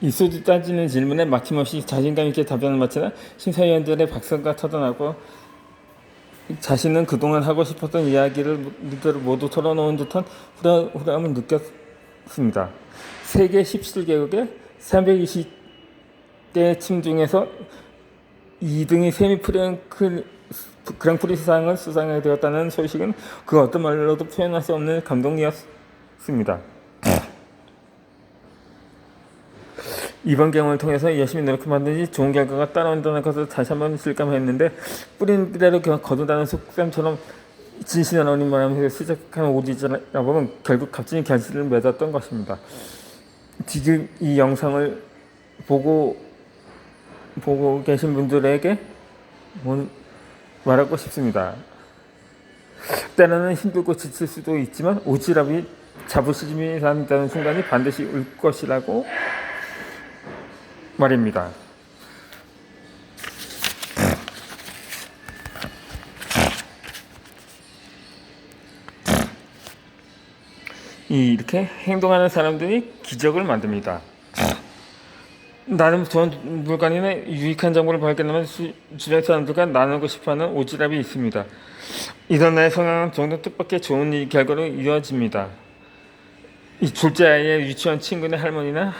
이소지 따지는 질문에 막힘없이 자신감 있게 답변을 마치는 심사위원들의 박수가 터져나고 자신은 그동안 하고 싶었던 이야기를 모두 털어놓은 듯한 후련함을 느꼈습니다. 세계 17개국의 320개 팀 중에서 2등이 세미 그랑프리 수상을 수상하게 되었다는 소식은 그 어떤 말로도 표현할 수 없는 감동이었습니다. 이번 경험을 통해서 열심히 노력해 봤더니 좋은 결과가 따라온다는 것을 다시 한번 실감했는데 뿌린 그대로 거둔다는 속담처럼 진실한 어린 마음에서 시작한 오지라범은 결국 값진 결실을 맺었던 것입니다. 지금 이 영상을 보고 계신 분들에게 말하고 싶습니다. 때로는 힘들고 지칠 수도 있지만 오지랖이 자부심이라는 순간이 반드시 올 것이라고 말입니다. 이렇게 행동하는 사람들이 기적을 만듭니다. 나는 좋은 물건이나 유익한 정보를 발견하면 주변 사람들과 나누고 싶어하는 오지랖이 있습니다. 이런 나의 성향은 종종 뜻밖의 좋은 결과로 이어집니다. 이 둘째 아이의 유치원 친구네 할머니나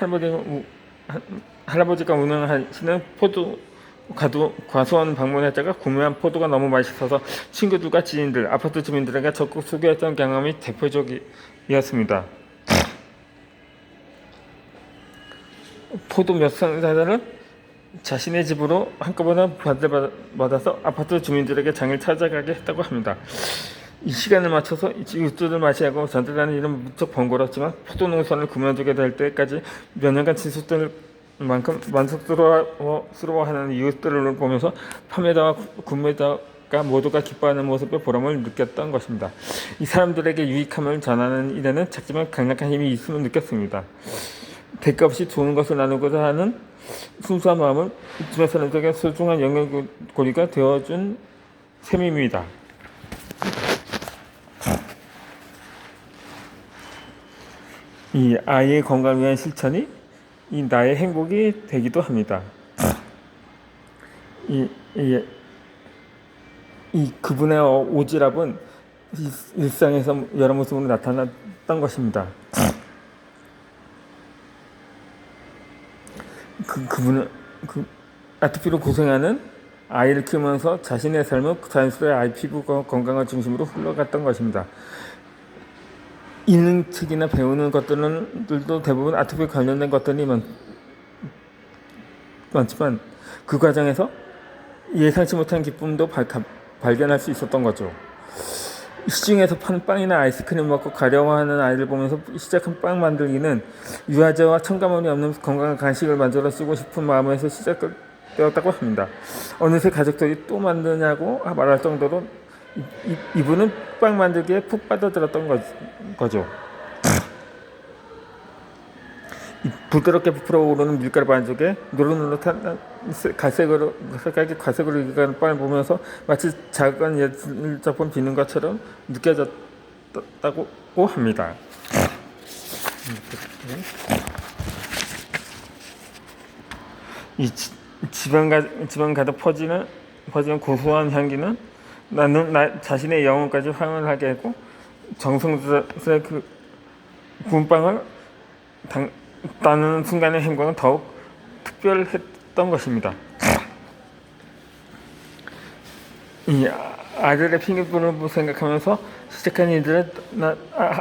할아버지가 운영하시는 과수원 방문했다가 구매한 포도가 너무 맛있어서 친구들과 지인들, 아파트 주민들에게 적극 소개했던 경험이 대표적이었습니다. 포도 몇 상자를 자신의 집으로 한꺼번에 받아서 아파트 주민들에게 장을 찾아가게 했다고 합니다. 이 시간을 맞춰서 이웃들을 맞이하고 전달하는 일은 무척 번거롭지만 포도 농사를 그만두게 될 때까지 몇 년간 지속될 만큼 만족스러워하는 이웃들을 보면서 판매자와 구매자가 모두가 기뻐하는 모습에 보람을 느꼈던 것입니다. 이 사람들에게 유익함을 전하는 일에는 작지만 강력한 힘이 있음을 느꼈습니다. 대가 없이 좋은 것을 나누고자 하는 순수한 마음은 주변 사람들에게 소중한 연결고리가 되어준 셈입니다. 이 아이의 건강을 위한 실천이 이 나의 행복이 되기도 합니다. 그분의 오지랖은 일상에서 여러 모습으로 나타났던 것입니다. 그분은 아토피로 고생하는 아이를 키우면서 자신의 삶은 자연스레 아이 피부 건강을 중심으로 흘러갔던 것입니다. 읽는 책이나 배우는 것들도 대부분 아토피 관련된 것들이 많지만 그 과정에서 예상치 못한 기쁨도 발견할 수 있었던 거죠. 시중에서 파는 빵이나 아이스크림 먹고 가려워하는 아이를 보면서 시작한 빵 만들기는 유화제와 첨가물이 없는 건강한 간식을 만들어 쓰고 싶은 마음에서 시작되었다고 합니다. 어느새 가족들이 또 만드냐고 말할 정도로 이분은 빵 만들기에 푹 빠져들었던 거죠. 부드럽게 부풀어오르는 밀가루 반죽에 노릇노릇한 갈색으로 익어가는 빵을 보면서 마치 작은 예술작품 비는 것처럼 느껴졌다고 합니다. 이 집안 가득 퍼지는 고소한 향기는 자신의 영혼까지 환원하게 하고 정성스레 그 구운 빵을 따는 순간의 행복은 더욱 특별했던 것입니다. 이 아들의 핑계부를 생각하면서 시작한 일들은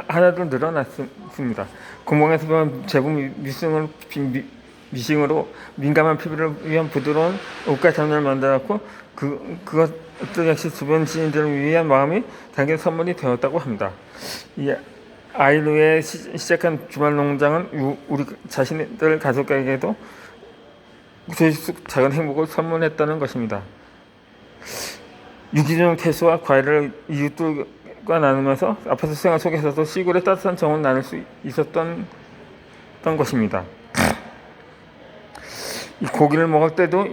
하나도 늘어났습니다. 공방에서 보면 제품 미싱으로 민감한 피부를 위한 부드러운 옷과 장면을 만들었고 그것도 역시 주변 지인들을 위한 마음이 담긴 선물이 되었다고 합니다. 이 아이를 위해 시작한 주말 농장은 우리 자신들 가족에게도 조금씩 작은 행복을 선물했다는 것입니다. 유기농 채소와 과일을 이웃들과 나누면서 아파트 생활 속에서도 시골의 따뜻한 정을 나눌 수 있었던 것입니다. 고기를 먹을 때도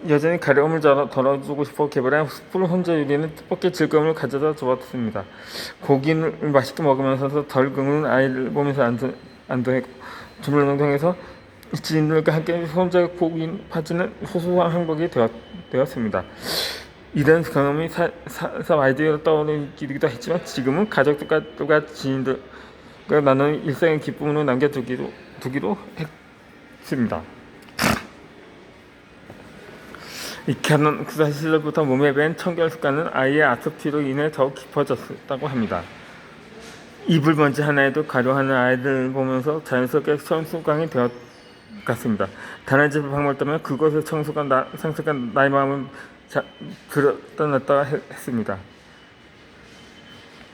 여전히 가려움을 덜어주고 싶어 개발한 숯불 혼자 요리는 뜻밖의 즐거움을 가져다 주었습니다. 고기를 맛있게 먹으면서도 덜 굶는 아이를 보면서 안도했고 주말 농장에서 지인들과 함께 손잡고 복이 파지는 소소한 행복이 되었습니다. 이런 경험이 아이디어로 떠오르기도 했지만 지금은 가족들과 지인들과 나누는 일상의 기쁨으로 남겨두기로 했습니다. 이 결혼 구사 시절부터 몸에 밴 청결 습관은 아이의 아토피로 인해 더욱 깊어졌다고 합니다. 이불 먼지 하나에도 가려하는 아이들 보면서 자연스럽게 청소광이 되었습니다. 다른 집을 방문했다면 그곳의 상처가 나의 마음을 들었다 놨다 했습니다.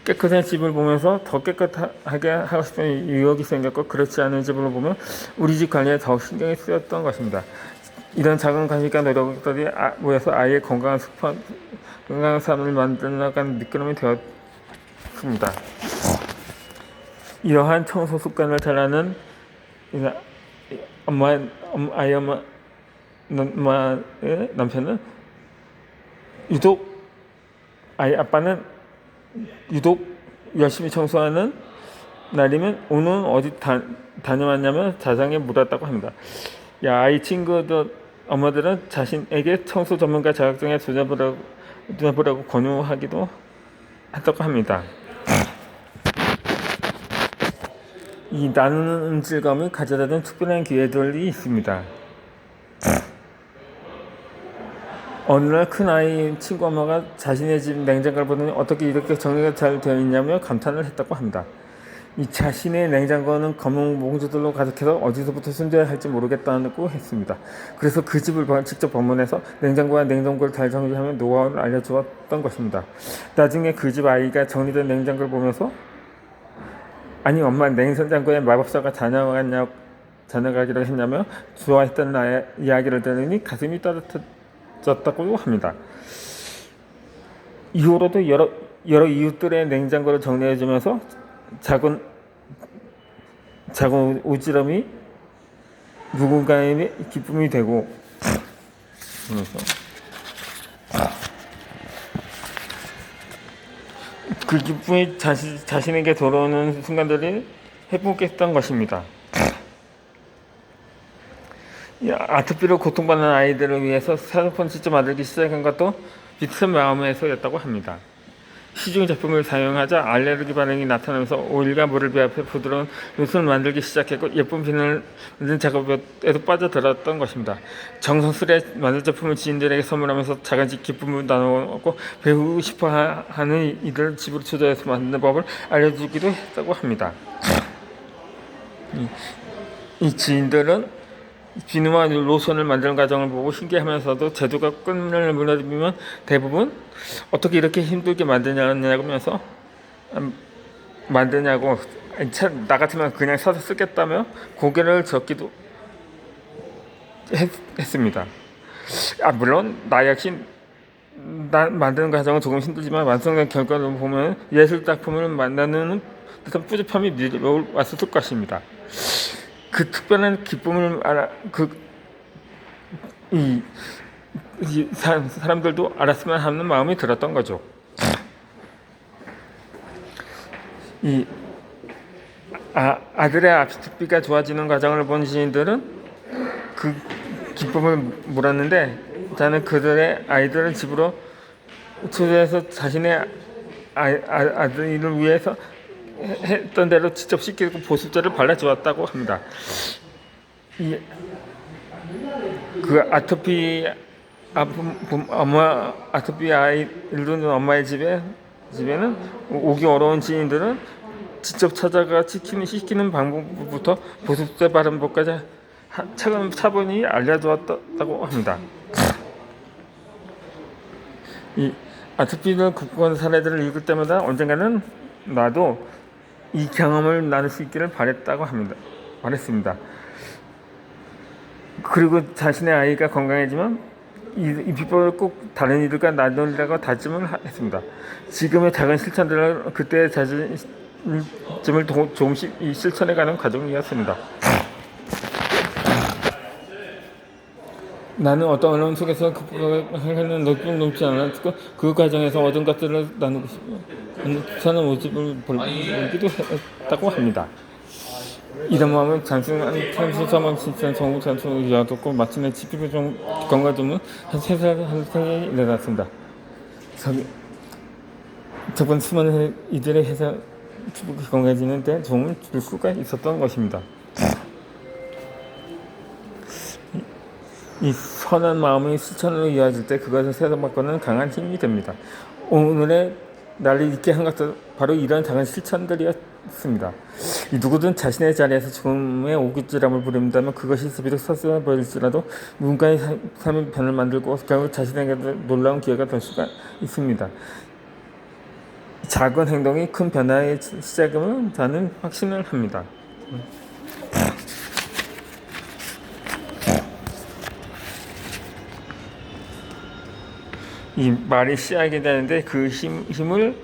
깨끗한 집을 보면서 더 깨끗하게 하고 싶은 유혹이 생겼고 그렇지 않은 집을 보면 우리 집 관리에 더 신경이 쓰였던 것입니다. 이런 작은 관심과 노력들이 모여서 아이의 건강한 삶을 만들어가는 미끄럼이 되었습니다. 이러한 청소 습관을 잘하는 엄마의 남편은 아빠는 유독 열심히 청소하는 날이면 오늘 어디 다녀왔냐면 자장에 물었다고 합니다. 아이 친구들 엄마들은 자신에게 청소 전문가 자격증에 도전해보라고 권유하기도 했다고 합니다. 이 나누는 즐거움이 가져다준 특별한 기회들이 있습니다. 어느 날 큰아이 친구 엄마가 자신의 집 냉장고를 보더니 어떻게 이렇게 정리가 잘 되어 있냐며 감탄을 했다고 합니다. 이 자신의 냉장고는 검은 봉지들로 가득해서 어디서부터 숨겨야 할지 모르겠다고 했습니다. 그래서 그 집을 직접 방문해서 냉장고와 냉동고를 잘 정리하면 노하우를 알려주었던 것입니다. 나중에 그 집 아이가 정리된 냉장고를 보면서 아니 엄마 냉장고에 마법사가 다녀가기로 했냐며 좋아했던 나의 이야기를 들으니 가슴이 따뜻해졌다고 합니다. 이후로도 여러 이웃들의 냉장고를 정리해주면서 작은 오지랖이 누군가의 기쁨이 되고 그 기쁨이 자신에게 돌아오는 순간들이 행복했던 것입니다. 아토피로 고통받는 아이들을 위해서 스마트폰 직접 만들기 시작한 것도 비슷한 마음에서였다고 합니다. 시중 제품을 사용하자 알레르기 반응이 나타나면서 오일과 물을 배합해 부드러운 로션을 만들기 시작했고 예쁜 비늘 만드는 작업에도 빠져들었던 것입니다. 정성스레 만든 제품을 지인들에게 선물하면서 작은 기쁨을 나누었고 배우고 싶어하는 이들을 집으로 초대해서 만드는 법을 알려주기도 했다고 합니다. 이 지인들은 비누와 로션을 만드는 과정을 보고 신기하면서도 제도가 끈을 무너뜨리면 대부분 어떻게 이렇게 힘들게 만드냐고 나 같으면 그냥 사서 쓰겠다며 고개를 젓기도 했습니다. 물론 나 역시 만드는 과정은 조금 힘들지만 완성된 결과를 보면 예술 작품을 만드는 듯한 뿌듯함이 왔을 것입니다. 그 특별한 기쁨을 사람들도 알았으면 하는 마음이 들었던 거죠. 아들의 아토피가 좋아지는 과정을 본 지인들은 그 기쁨을 몰았는데 저는 그들의 아이들을 집으로 초대해서 자신의 아들을 위해서 했던 대로 직접 씻기고 보습제를 발라주었다고 합니다. 그 아토피 아이들은 엄마의 집에는 오기 어려운 지인들은 직접 찾아가 씻기는 방법부터 보습제 바르는 법까지 차분히 알려주었다고 합니다. 이 아토피를 극복한 사례들을 읽을 때마다 언젠가는 나도 이 경험을 나눌 수 있기를 바랬습니다. 그리고 자신의 아이가 건강해지면 이 비법을 꼭 다른 이들과 나누려고 다짐을 했습니다. 지금의 작은 실천들은 그때의 자존심을 조금씩 실천해가는 과정이었습니다. 나는 어떤 어려움 속에서 극복하는 높지 않았고 그 과정에서 얻은 것들을 나누고 싶어 사는 모습을 보기도 했다고 합니다. 이런 마음은 단순한 탄수화물 진짜 정부 단순을 이어뒀고 마침내 지피부 건강주문 한 3살 한 생에 일어났습니다. 저번 수많은 이들의 회사 피부가 건강해지는 데 도움을 줄 수가 있었던 것입니다. 이 선한 마음이 실천으로 이어질 때 그것을 세상바꾸는 강한 힘이 됩니다. 오늘의 나를 있게 한 것도 바로 이런 작은 실천들이었습니다. 누구든 자신의 자리에서 죽음의 오깃질함을 부린다면 그것이 비록 서슴해 보일지라도 누군가의 삶의 변을 만들고 결국 자신에게도 놀라운 기회가 될 수가 있습니다. 작은 행동이 큰 변화의 시작임을 저는 확신을 합니다. 이 말이 씨앗이 되는데 그 힘을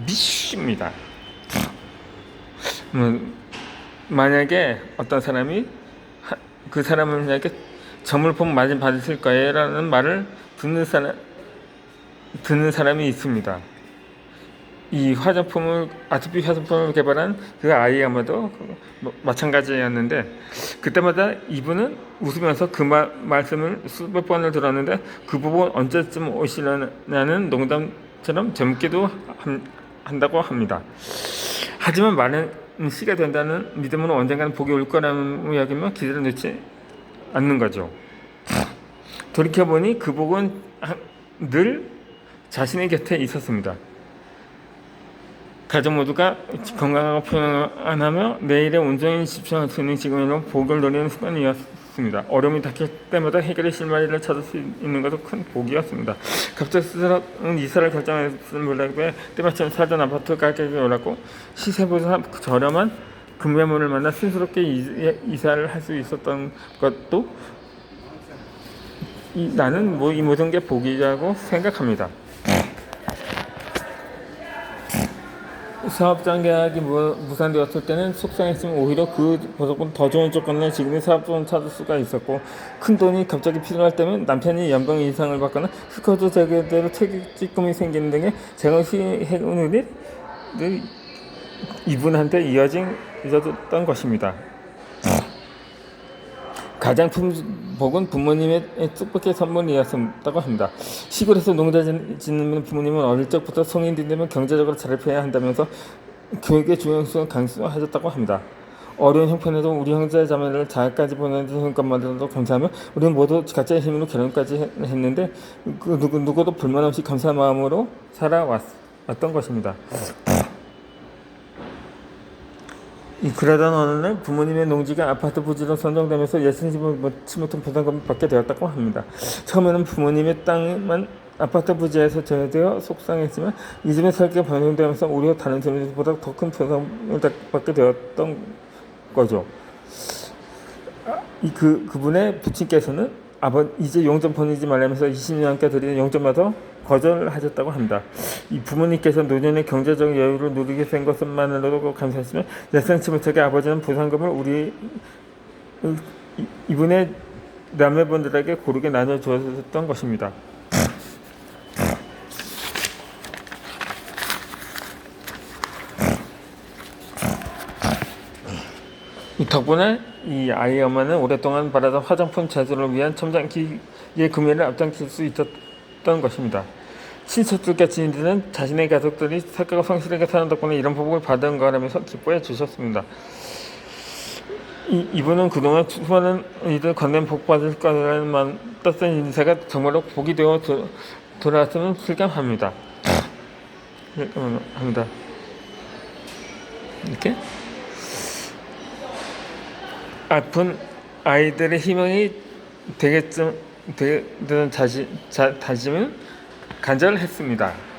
미십니다. 만약에 어떤 사람이 그 사람에게 저물품 많이 받으실 거예요 라는 말을 듣는 사람이 있습니다. 이 아토피 화장품을 개발한 그 아이야마도 마찬가지였는데, 그때마다 이분은 웃으면서 그 말씀을 수백 번을 들었는데 그 부분 언제쯤 오시려냐는 농담처럼 재밌기도 한다고 합니다. 하지만 많은 시가 된다는 믿음은 언젠가는 복이 올 거라는 이야기면 기대를 놓지 않는 거죠. 돌이켜보니 그 복은 늘 자신의 곁에 있었습니다. 가족 모두가 건강하고 평안하며 내일에 온전히 집중할 수 있는 지금으로 복을 누리는 순간이었습니다. 어려움이 닥칠 때마다 해결의 실마리를 찾을 수 있는 것도 큰 복이었습니다. 갑작스러운 이사를 결정했을 무렵에 때마침 살던 아파트 가격이 올랐고 시세보다 저렴한 금매물을 만나 순스럽게 이사를 할 수 있었던 것도 나는 이 모든 게 복이라고 생각합니다. 사업장 계약이 무산되었을 때는 속상했지만 오히려 그보다 더 좋은 조건의 지금의 사업장을 찾을 수가 있었고, 큰 돈이 갑자기 필요할 때면 남편이 연봉 이상을 받거나 스쿼트 재개대로 퇴직금이 생기는 등의 재정시 행운들이 이분한테 이어졌던 것입니다. 가장 큰 복은 부모님의 뜻밖의 선물이었다고 합니다. 시골에서 농사 짓는 부모님은 어릴 적부터 성인이 되면 경제적으로 자립해야 한다면서 교육의 중요성을 강조하셨다고 합니다. 어려운 형편에도 우리 형제 자매를 자까지 보내주는 것만으로도 감사하며 우리는 모두 각자의 힘으로 결혼까지 했는데 누구도 불만 없이 감사한 마음으로 살아왔던 것입니다. 그러던 어느 날 부모님의 농지가 아파트 부지로 선정되면서 예수님을 못지 못한 부담감을 받게 되었다고 합니다. 처음에는 부모님의 땅만 아파트 부지에서 제외되어 속상했지만 이즘에 살기가 변경되면서 오히려 다른 주민들보다 더 큰 부담을 받게 되었던 거죠. 그분의 부친께서는 이제 용돈 보내지 말라면서 20년께 드리는 용돈마저 거절하셨다고 합니다. 이 부모님께서 노년의 경제적 여유를 누리게 된 것만으로도 감사했지만 예상치 못하게 아버지는 보상금을 이분의 남매분들에게 고르게 나눠주었던 것입니다. 덕분에 이 아이 엄마는 오랫동안 바라던 화장품 제조를 위한 첨단기의 구매를 앞당길 수 있었던 것입니다. 친척들과 지인들은 자신의 가족들이 착하고 성실하게 사는 덕분에 이런 복을 받은 거라면서 기뻐해 주셨습니다. 이분은 그동안 수많은 이들 건넨 복 받을 거라는 떴던 인사가 정말로 복이 되어 돌아왔음을 실감합니다. 이렇게 아픈 아이들의 희망이 되는 다짐은 간절했습니다.